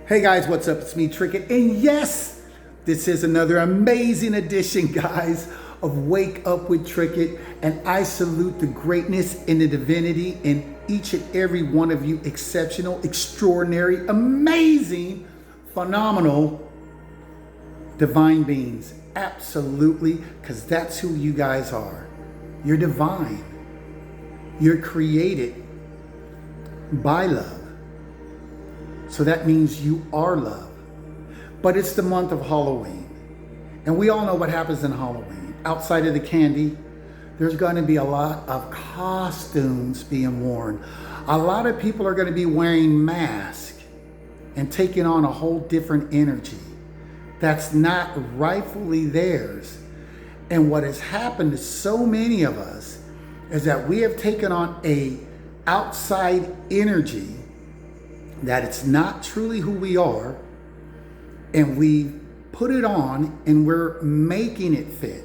Hey guys, what's up? It's me, Trickett, and yes, this is another amazing edition, guys, of Wake Up with Trickett, and I salute the greatness and the divinity in each and every one of you exceptional, extraordinary, amazing, phenomenal, divine beings. Absolutely, because that's who you guys are. You're divine. You're created by love. So that means you are love. But it's the month of Halloween. And we all know what happens in Halloween. Outside of the candy, there's going to be a lot of costumes being worn. A lot of people are going to be wearing masks and taking on a whole different energy that's not rightfully theirs. And what has happened to so many of us is that we have taken on a outside energy that it's not truly who we are, and we put it on and we're making it fit.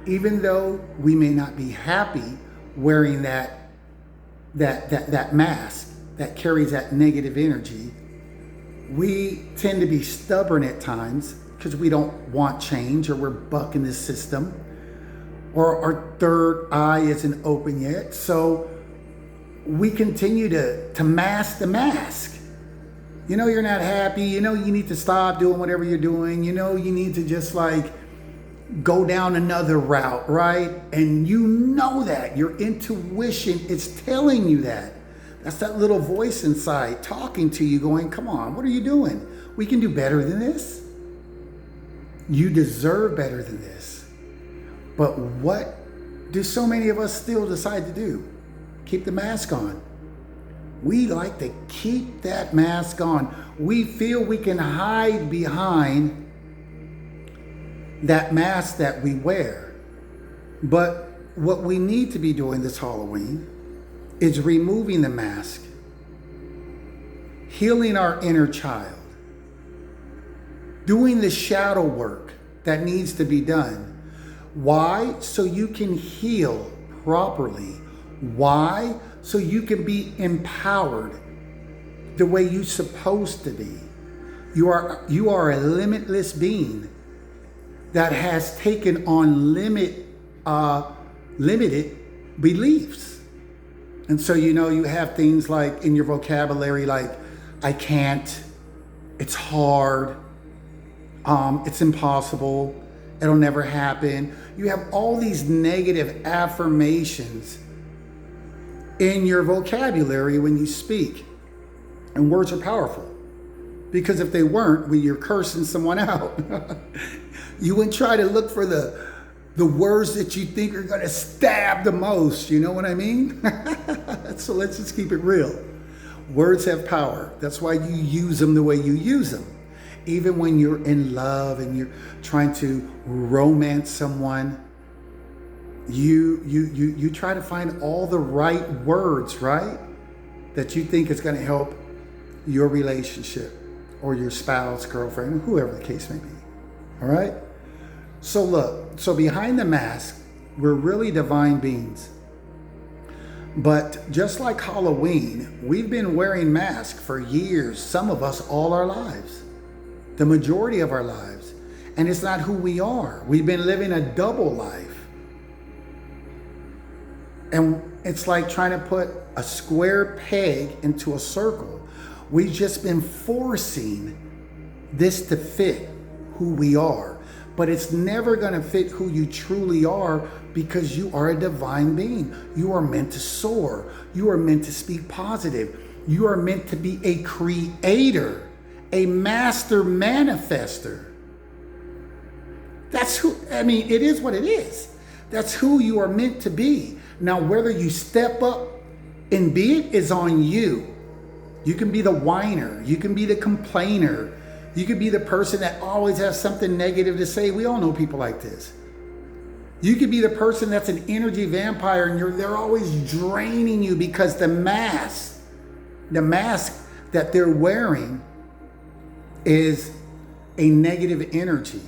Even though we may not be happy wearing that mask that carries that negative energy, we tend to be stubborn at times because we don't want change, or we're bucking the system, or our third eye isn't open yet. So we continue to mask the mask. You know you're not happy. You know you need to stop doing whatever you're doing. You know you need to just like go down another route, right? And you know that. Your intuition is telling you that. That's that little voice inside talking to you going, come on, what are you doing? We can do better than this. You deserve better than this. But what do so many of us still decide to do? Keep the mask on. We like to keep that mask on. We feel we can hide behind that mask that we wear. But what we need to be doing this Halloween is removing the mask, healing our inner child, doing the shadow work that needs to be done. Why? So you can heal properly. Why? So you can be empowered the way you're supposed to be. You are a limitless being that has taken on limited beliefs. And so you have things like in your vocabulary like, I can't, it's hard, it's impossible, it'll never happen. You have all these negative affirmations in your vocabulary when you speak. And words are powerful. Because if they weren't, when you're cursing someone out, you wouldn't try to look for the words that you think are going to stab the most. You know what I mean? So let's just keep it real. Words have power. That's why you use them the way you use them. Even when you're in love and you're trying to romance someone, you try to find all the right words, right? That you think is going to help your relationship or your spouse, girlfriend, whoever the case may be. All right? So look, so behind the mask, we're really divine beings. But just like Halloween, we've been wearing masks for years, some of us all our lives, the majority of our lives. And it's not who we are. We've been living a double life. And it's like trying to put a square peg into a circle. We've just been forcing this to fit who we are. But it's never going to fit who you truly are, because you are a divine being. You are meant to soar. You are meant to speak positive. You are meant to be a creator, a master manifester. That's who, it is what it is. That's who you are meant to be. Now, whether you step up and be it is on you. You can be the whiner. You can be the complainer. You could be the person that always has something negative to say. We all know people like this. You could be the person that's an energy vampire and they're always draining you because the mask that they're wearing is a negative energy.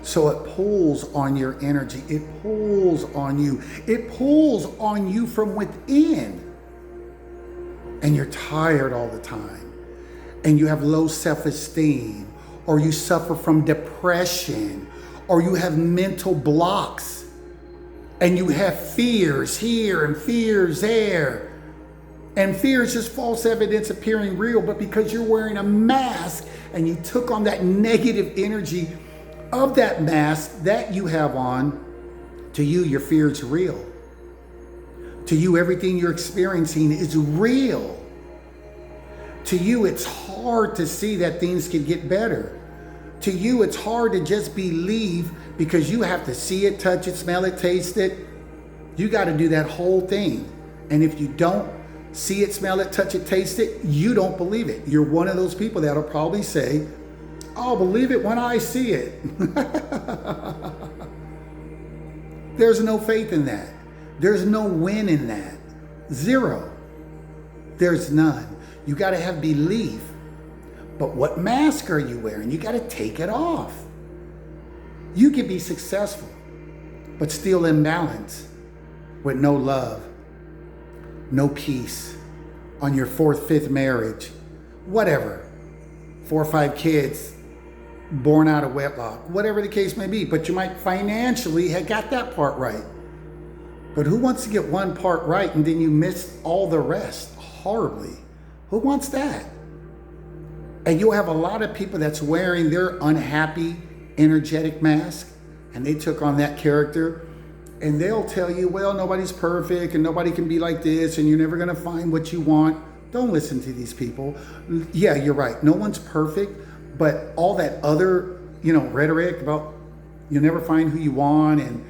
So it pulls on your energy. It pulls on you. It pulls on you from within. And you're tired all the time. and you have low self-esteem, or you suffer from depression, or you have mental blocks, and you have fears here and fears there, and fear is just false evidence appearing real, but because you're wearing a mask and you took on that negative energy of that mask that you have on, to you, your fear is real. To you, everything you're experiencing is real. To you, it's hard to see that things can get better. To you, it's hard to just believe because you have to see it, touch it, smell it, taste it. You got to do that whole thing. And if you don't see it, smell it, touch it, taste it, you don't believe it. You're one of those people that'll probably say, I'll believe it when I see it. There's no faith in that. There's no win in that. Zero. There's none. You got to have belief. But what mask are you wearing? You got to take it off. You can be successful, but still imbalance with no love, no peace, on your 4th, 5th marriage, whatever, 4 or 5 kids born out of wedlock, whatever the case may be. But you might financially have got that part right. But who wants to get one part right and then you miss all the rest horribly? Who wants that? And you'll have a lot of people that's wearing their unhappy, energetic mask, and they took on that character, and they'll tell you, well, nobody's perfect and nobody can be like this and you're never going to find what you want. Don't listen to these people. Yeah, you're right. No one's perfect, but all that other, rhetoric about you'll never find who you want and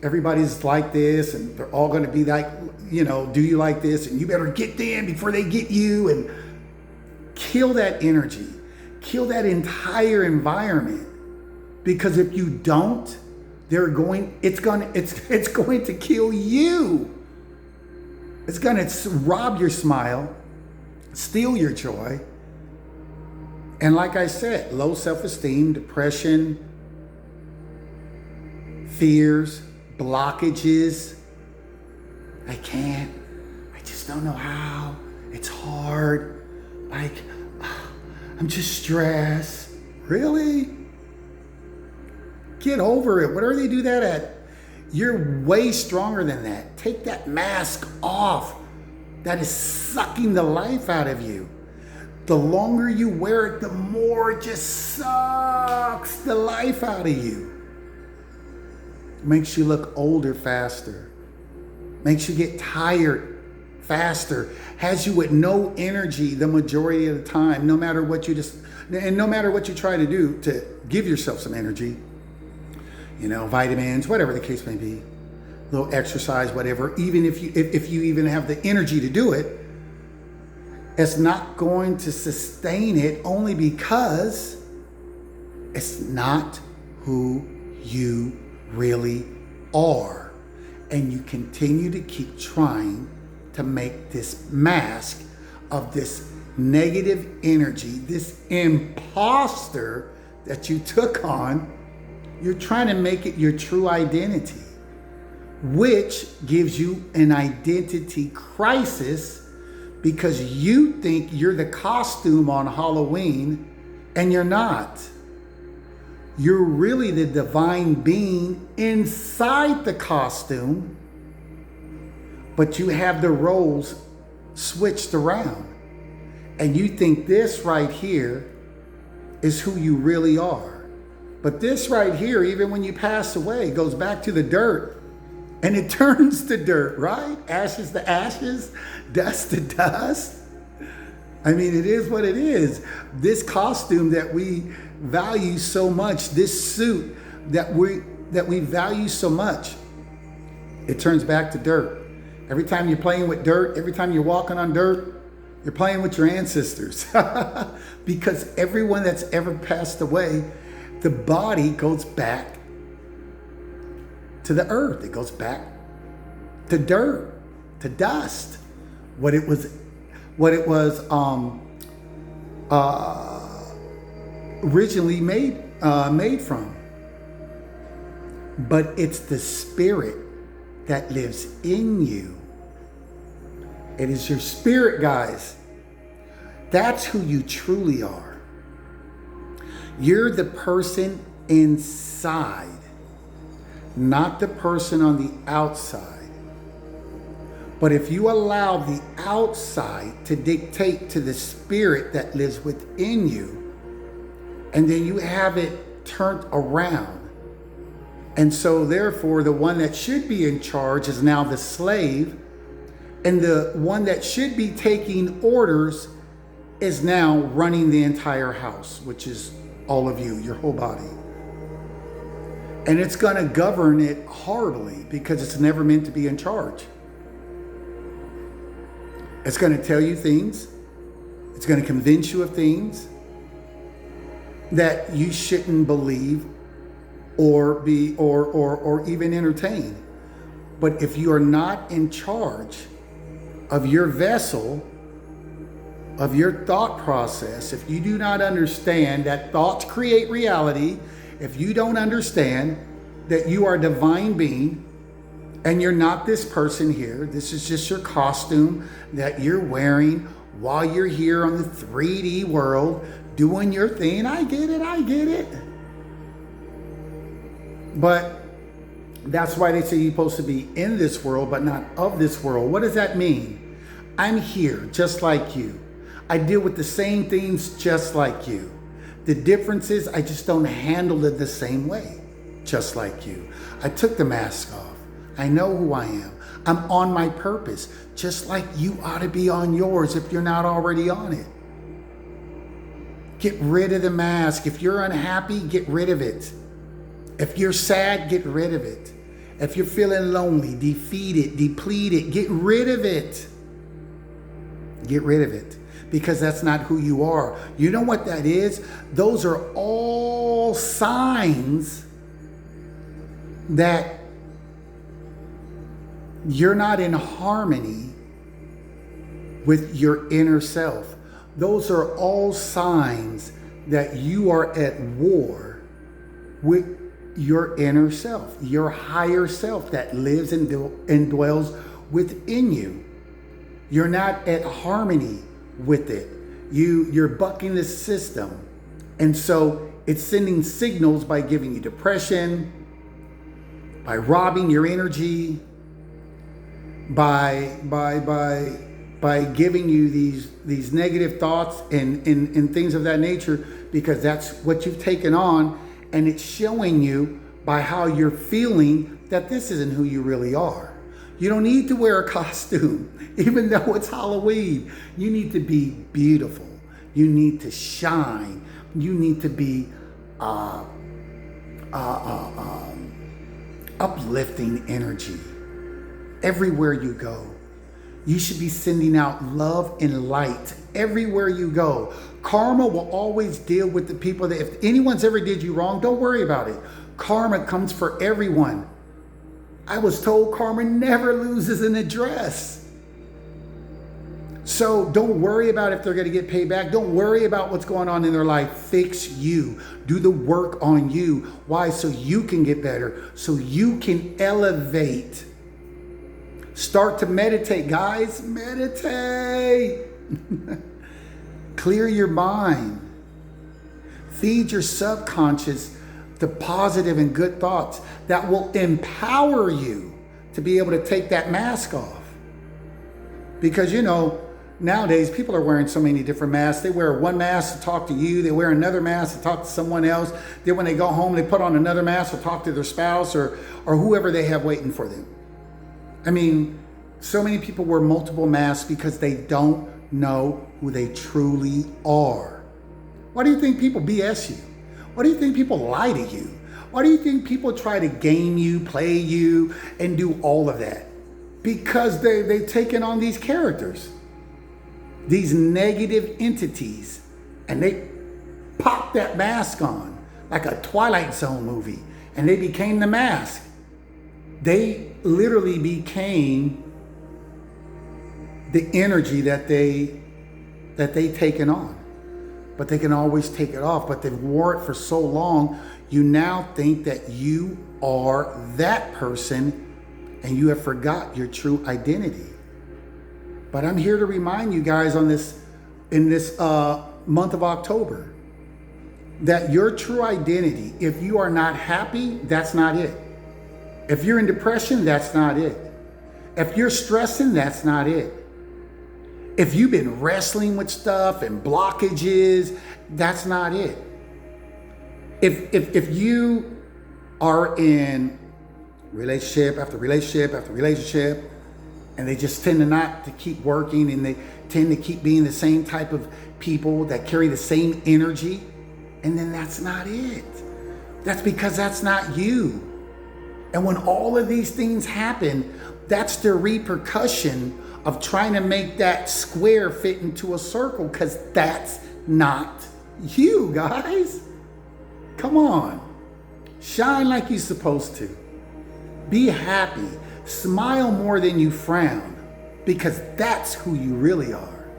everybody's like this and they're all going to be like, do you like this and you better get them before they get you, and kill that energy, kill that entire environment, because if you don't, it's going to kill you. It's going to rob your smile, steal your joy. And like I said, low self-esteem, depression, fears, blockages. I just don't know how. It's hard. I'm just stressed. Really? Get over it. Whatever they do that at, you're way stronger than that. Take that mask off. That is sucking the life out of you. The longer you wear it, the more it just sucks the life out of you. Makes you look older faster. Makes you get tired faster. Has you with no energy the majority of the time, no matter what no matter what you try to do to give yourself some energy. Vitamins, whatever the case may be, a little exercise, whatever. Even if you even have the energy to do it, it's not going to sustain it, only because it's not who you really are. And you continue to keep trying to make this mask of this negative energy, this imposter that you took on. You're trying to make it your true identity, which gives you an identity crisis, because you think you're the costume on Halloween, and you're not. You're really the divine being inside the costume, but you have the roles switched around. And you think this right here is who you really are. But this right here, even when you pass away, goes back to the dirt. And it turns to dirt, right? Ashes to ashes, dust to dust. I mean, it is what it is. This costume that we value so much, this suit that we value so much, it turns back to dirt. Every time you're playing with dirt, every time you're walking on dirt, you're playing with your ancestors. Because everyone that's ever passed away, the body goes back to the earth. It goes back to dirt, to dust. What it was originally made from. But it's the spirit that lives in you. It is your spirit, guys. That's who you truly are. You're the person inside, not the person on the outside. But if you allow the outside to dictate to the spirit that lives within you, and then you have it turned around, and so therefore the one that should be in charge is now the slave, and the one that should be taking orders is now running the entire house, which is all of you, your whole body. And it's going to govern it horribly because it's never meant to be in charge. It's going to tell you things. It's going to convince you of things that you shouldn't believe or be or even entertain. But if you are not in charge of your vessel, of your thought process, if you do not understand that thoughts create reality, if you don't understand that you are a divine being and you're not this person here, this is just your costume that you're wearing while you're here on the 3D world doing your thing. I get it. But that's why they say you're supposed to be in this world, but not of this world. What does that mean? I'm here just like you. I deal with the same things just like you. The difference is I just don't handle it the same way, just like you. I took the mask off. I know who I am. I'm on my purpose, just like you ought to be on yours if you're not already on it. Get rid of the mask. If you're unhappy, get rid of it. If you're sad, get rid of it. If you're feeling lonely, defeated, depleted, get rid of it. Get rid of it. Because that's not who you are. You know what that is? Those are all signs that you're not in harmony with your inner self. Those are all signs that you are at war with your inner self, your higher self that lives and dwells within you. You're not at harmony with it. You're bucking the system. And so it's sending signals by giving you depression, by robbing your energy, by giving you these negative thoughts and things of that nature, because that's what you've taken on, and it's showing you by how you're feeling that this isn't who you really are. You don't need to wear a costume, even though it's Halloween. You need to be beautiful. You need to shine. You need to be uplifting energy everywhere you go. You should be sending out love and light everywhere you go. Karma will always deal with the people that, if anyone's ever did you wrong, don't worry about it. Karma comes for everyone. I was told karma never loses an address. So don't worry about if they're going to get paid back. Don't worry about what's going on in their life. Fix you. Do the work on you. Why? So you can get better. So you can elevate. Start to meditate, guys. Meditate. Clear your mind. Feed your subconscious the positive and good thoughts that will empower you to be able to take that mask off. Because, you know, nowadays people are wearing so many different masks. They wear one mask to talk to you. They wear another mask to talk to someone else. Then when they go home, they put on another mask to talk to their spouse or whoever they have waiting for them. I mean, so many people wear multiple masks because they don't know who they truly are. Why do you think people BS you? Why do you think people lie to you? Why do you think people try to game you, play you, and do all of that? Because they've taken on these characters, these negative entities, and they pop that mask on like a Twilight Zone movie, and they became the mask. They literally became the energy that they taken on. But they can always take it off. But they've wore it for so long, you now think that you are that person and you have forgot your true identity. But I'm here to remind you guys on this in this month of October. That your true identity, if you are not happy, that's not it. If you're in depression, that's not it. If you're stressing, that's not it. If you've been wrestling with stuff and blockages, that's not it. If you are in relationship after relationship after relationship, and they just tend to not to keep working, and they tend to keep being the same type of people that carry the same energy, and then that's not it. That's because that's not you. And when all of these things happen, that's the repercussion of trying to make that square fit into a circle, because that's not you, guys. Come on. Shine like you're supposed to. Be happy. Smile more than you frown, because that's who you really are.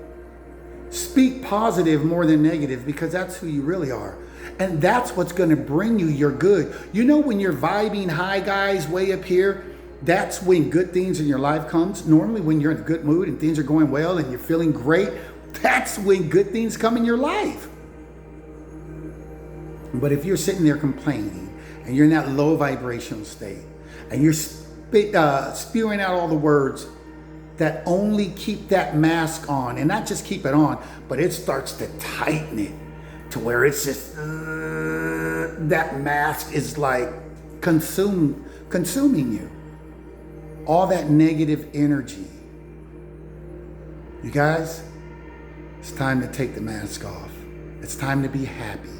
Speak positive more than negative, because that's who you really are. And that's what's going to bring you your good. You know, when you're vibing high, guys, way up here, that's when good things in your life comes. Normally when you're in a good mood and things are going well and you're feeling great, that's when good things come in your life. But if you're sitting there complaining and you're in that low vibrational state and you're spewing out all the words that only keep that mask on, and not just keep it on, but it starts to tighten it to where it's just, that mask is like consuming you. All that negative energy. You guys, it's time to take the mask off. It's time to be happy.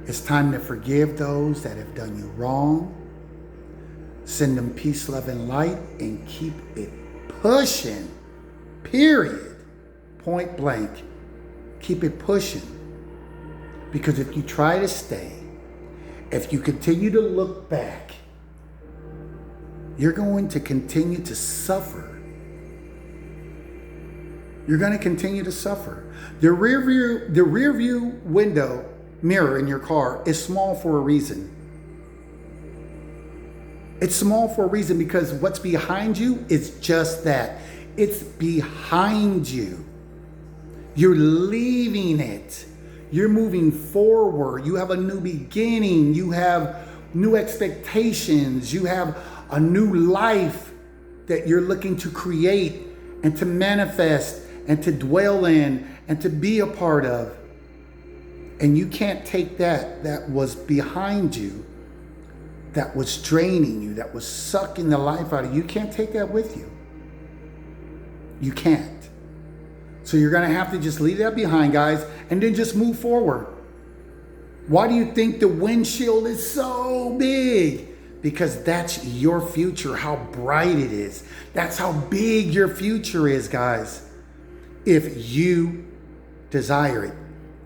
It's time to forgive those that have done you wrong. Send them peace, love, and light, and keep it pushing. Period. Point blank. Keep it pushing. Because if you try to stay, if you continue to look back, you're going to continue to suffer. You're going to continue to suffer. The rear view window mirror in your car is small for a reason. It's small for a reason because what's behind you is just that. It's behind you. You're leaving it. You're moving forward. You have a new beginning. You have new expectations. You have a new life that you're looking to create and to manifest and to dwell in and to be a part of. And you can't take that was behind you, that was draining you, that was sucking the life out of you. You can't take that with you. You can't. So you're going to have to just leave that behind, guys, and then just move forward. Why do you think the windshield is so big? Because that's your future, how bright it is. That's how big your future is, guys. If you desire it,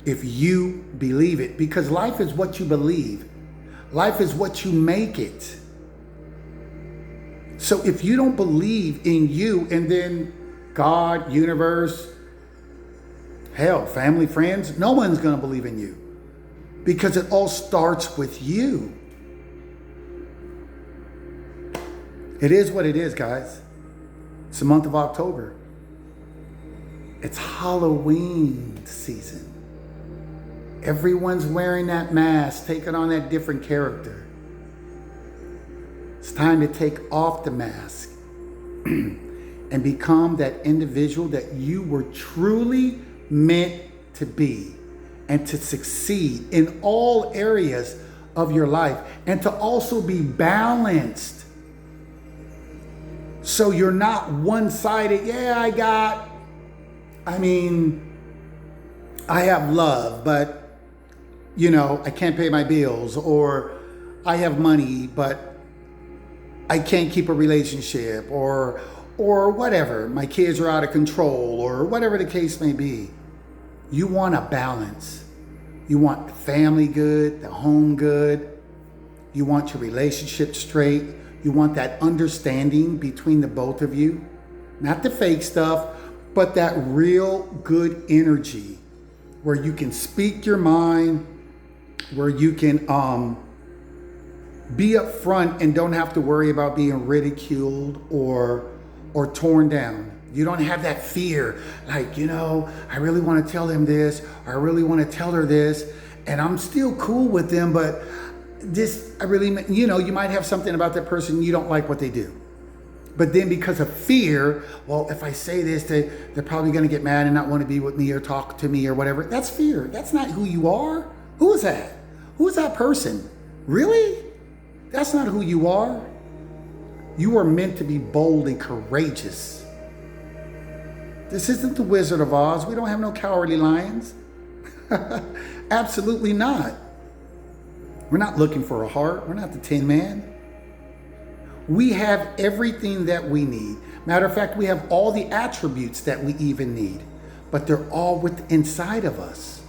if you believe it, because life is what you believe. Life is what you make it. So if you don't believe in you, and then God, universe, hell, family, friends, no one's going to believe in you, because it all starts with you. It is what it is, guys. It's the month of October. It's Halloween season. Everyone's wearing that mask, taking on that different character. It's time to take off the mask and become that individual that you were truly meant to be, and to succeed in all areas of your life, and to also be balanced. So you're not one-sided. Yeah, I have love, but I can't pay my bills, or I have money, but I can't keep a relationship, or whatever. My kids are out of control, or whatever the case may be. You want a balance. You want the family good, the home good. You want your relationship straight. You want that understanding between the both of you. Not the fake stuff, but that real good energy where you can speak your mind, where you can be upfront and don't have to worry about being ridiculed or torn down. You don't have that fear, like, I really want to tell him this, or I really want to tell her this, and I'm still cool with them, but you might have something about that person, you don't like what they do. But then because of fear, well, if I say this, they're probably going to get mad and not want to be with me or talk to me or whatever. That's fear. That's not who you are. Who is that? Who is that person? Really? That's not who you are. You are meant to be bold and courageous. This isn't the Wizard of Oz. We don't have no cowardly lions. Absolutely not. We're not looking for a heart. We're not the Tin Man. We have everything that we need. Matter of fact, we have all the attributes that we even need, but they're all within inside of us.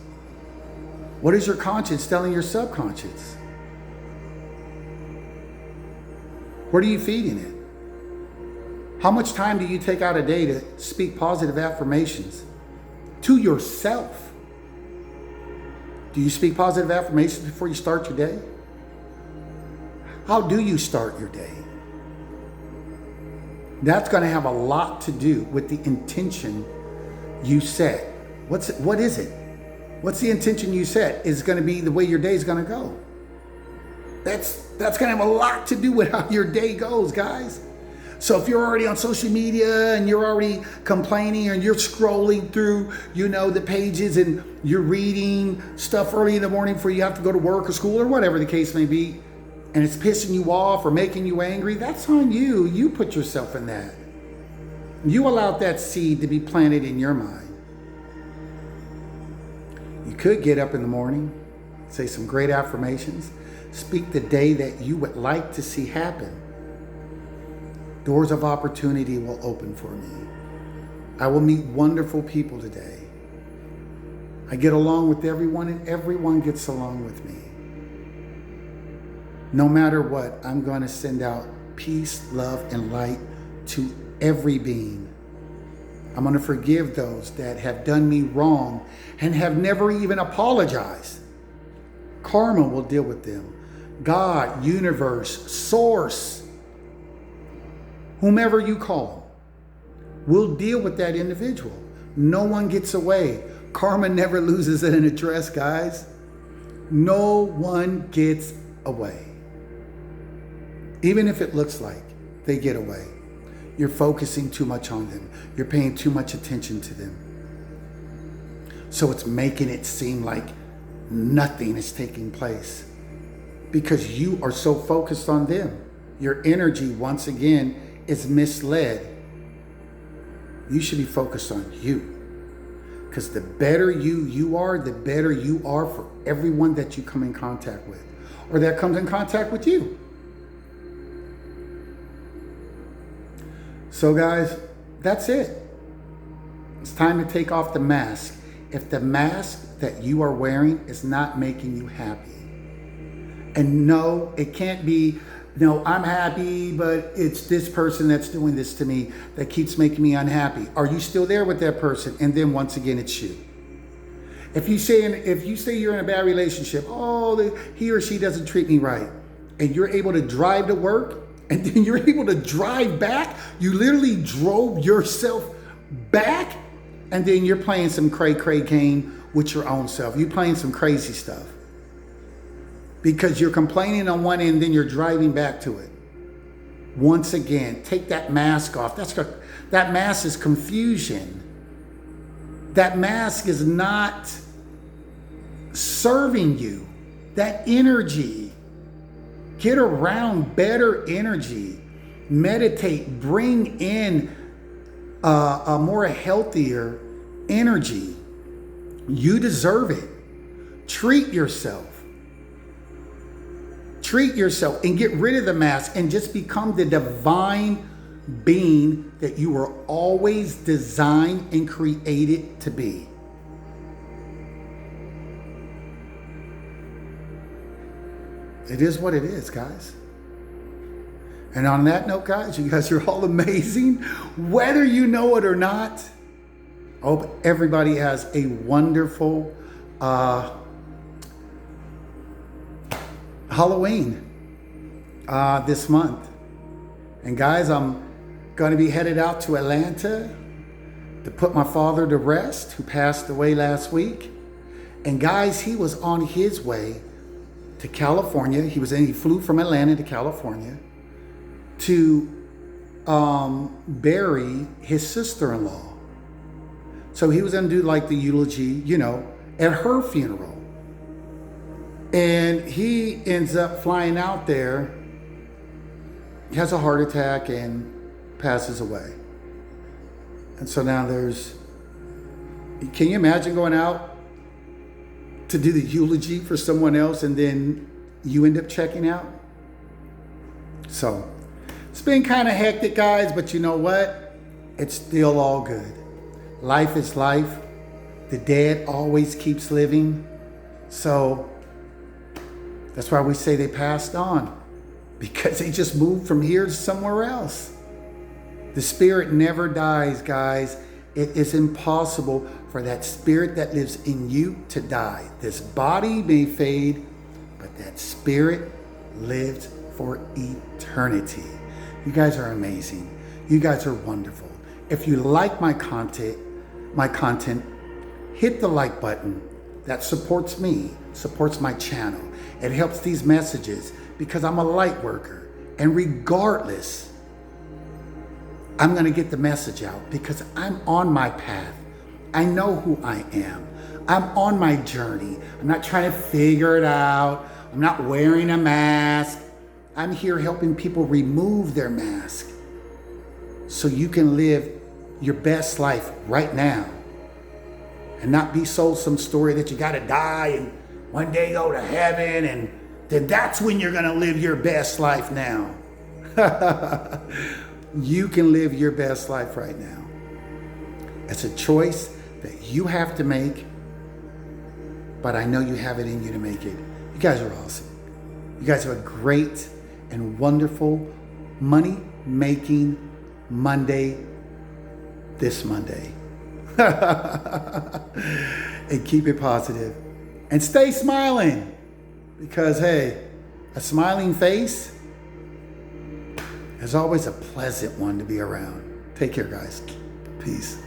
What is your conscience telling your subconscious? What are you feeding it? How much time do you take out a day to speak positive affirmations to yourself? Do you speak positive affirmations before you start your day? How do you start your day? That's going to have a lot to do with the intention you set. What is it? What's the intention you set? Is going to be the way your day is going to go. That's going to have a lot to do with how your day goes, guys. So if you're already on social media and you're already complaining and you're scrolling through, the pages and you're reading stuff early in the morning before you have to go to work or school or whatever the case may be, and it's pissing you off or making you angry, that's on you. You put yourself in that. You allowed that seed to be planted in your mind. You could get up in the morning, say some great affirmations, speak the day that you would like to see happen. Doors of opportunity will open for me. I will meet wonderful people today. I get along with everyone and everyone gets along with me. No matter what, I'm going to send out peace, love, and light to every being. I'm going to forgive those that have done me wrong and have never even apologized. Karma will deal with them. God, universe, source, whomever you call, will deal with that individual. No one gets away. Karma never loses an address, guys. No one gets away. Even if it looks like they get away. You're focusing too much on them. You're paying too much attention to them. So it's making it seem like nothing is taking place because you are so focused on them. Your energy, once again, is misled. You should be focused on you. Because the better you are, the better you are for everyone that you come in contact with or that comes in contact with you. So guys, that's it. It's time to take off the mask. If the mask that you are wearing is not making you happy. And no, it can't be, no, I'm happy, but it's this person that's doing this to me that keeps making me unhappy. Are you still there with that person? And then once again, it's you. If you say you're in a bad relationship, he or she doesn't treat me right, and you're able to drive to work, and then you're able to drive back, you literally drove yourself back, and then you're playing some cray game with your own self. You're playing some crazy stuff. Because you're complaining on one end, then you're driving back to it. Once again, take that mask off. That mask is confusion. That mask is not serving you. That energy. Get around better energy. Meditate. Bring in a more healthier energy. You deserve it. Treat yourself. Treat yourself and get rid of the mask and just become the divine being that you were always designed and created to be. It is what it is, guys. And on that note, guys, you guys are all amazing. Whether you know it or not, I hope everybody has a wonderful Halloween this month. And guys, I'm going to be headed out to Atlanta to put my father to rest, who passed away last week. And guys, he was on his way to California. He flew from Atlanta to California to bury his sister-in-law. So he was going to do like the eulogy, at her funeral. And he ends up flying out there, he has a heart attack and passes away. And so now can you imagine going out to do the eulogy for someone else and then you end up checking out? So it's been kind of hectic, guys, but you know what? It's still all good. Life is life. The dead always keeps living. So that's why we say they passed on, because they just moved from here to somewhere else. The spirit never dies, guys. It is impossible for that spirit that lives in you to die. This body may fade, but that spirit lives for eternity. You guys are amazing. You guys are wonderful. If you like my content, hit the like button. That supports me, supports my channel. It helps these messages because I'm a light worker. And regardless, I'm going to get the message out because I'm on my path. I know who I am. I'm on my journey. I'm not trying to figure it out. I'm not wearing a mask. I'm here helping people remove their mask so you can live your best life right now and not be sold some story that you got to die and one day go to heaven and then that's when you're going to live your best life now. You can live your best life right now. It's a choice that you have to make, but I know you have it in you to make it. You guys are awesome. You guys have a great and wonderful money-making Monday this Monday. And keep it positive. And stay smiling because, hey, a smiling face is always a pleasant one to be around. Take care, guys. Peace.